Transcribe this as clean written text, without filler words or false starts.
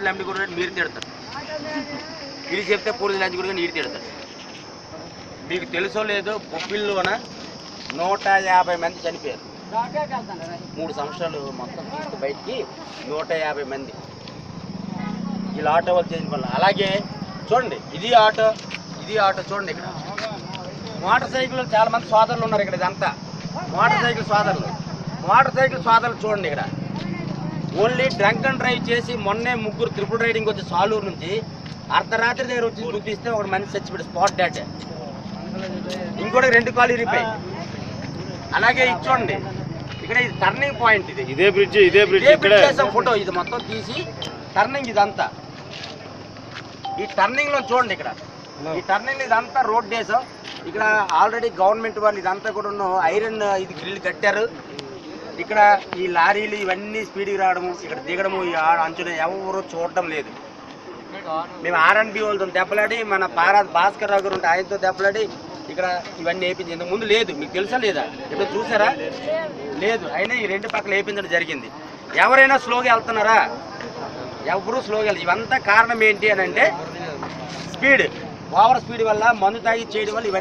పోలీసులు ఎంపీ కూడా మీరు తిడతారు, ఇది చెప్తే పోలీసులు ఎంపీ కూడా నీరు తిడతారు. మీకు తెలుసో లేదో బొబ్బిల్లోన 150 మంది చనిపోయారు. 3 సంవత్సరాలు మొత్తం తీసుకు బయటికి 150 మంది ఇలా ఆటో వాళ్ళు చేసిన వల్ల. అలాగే చూడండి, ఇది ఆటో చూడండి. ఇక్కడ మోటార్ సైకిల్ చాలా మంది సోదరులు ఉన్నారు. ఇక్కడ ఇదంతా మోటార్ సైకిల్ సోదరులు చూడండి. ఇక్కడ ఓన్లీ డ్రంక్ అండ్ డ్రైవ్ చేసి మొన్నే 3 ట్రిపుల్ రైడింగ్ వచ్చి సాలూరు నుంచి అర్ధరాత్రి దగ్గర వచ్చి గుర్తిస్తే ఒక మనిషి చచ్చిపోయి స్పాట్ డెడ్, ఇంకోటి 2 కాలు ఇరిపోయి. అలాగే ఇది చూడండి, ఇక్కడ ఇది టర్నింగ్ పాయింట్. ఇదే బ్రిడ్జ్ చేసాం ఫోటో. ఇది మొత్తం తీసి టర్నింగ్ ఇదంతా. ఈ టర్నింగ్ లో చూడండి, ఇక్కడ ఈ టర్నింగ్ ఇదంతా రోడ్ వేసాం. ఇక్కడ ఆల్రెడీ గవర్నమెంట్ వాళ్ళు ఇదంతా కూడా ఐరన్ ఇది గ్రిల్ కట్టారు. ఇక్కడ ఈ లారీలు ఇవన్నీ స్పీడ్కి రావడము, ఇక్కడ దిగడము, ఈ అంచున ఎవరు చూడడం లేదు. మేము ఆర్ఎన్బి వాళ్ళతో దెబ్బలాడి, మన భాస్కర్ రావు గారు ఉంటే ఆయనతో దెబ్బలాడి ఇక్కడ ఇవన్నీ వేయించింది. ఇంతకు ముందు లేదు, మీకు తెలుసా లేదా? ఇప్పుడు చూసారా? లేదు. అయినా ఈ 2 పక్కల వేయించడం జరిగింది. ఎవరైనా స్లోగా వెళ్తున్నారా? ఎవరు స్లోగా వెళ్తారు. ఇవంతా కారణం ఏంటి అని అంటే స్పీడ్, ఓవర్ స్పీడ్ వల్ల, మందు తాగి చేయడం వల్ల ఇవన్నీ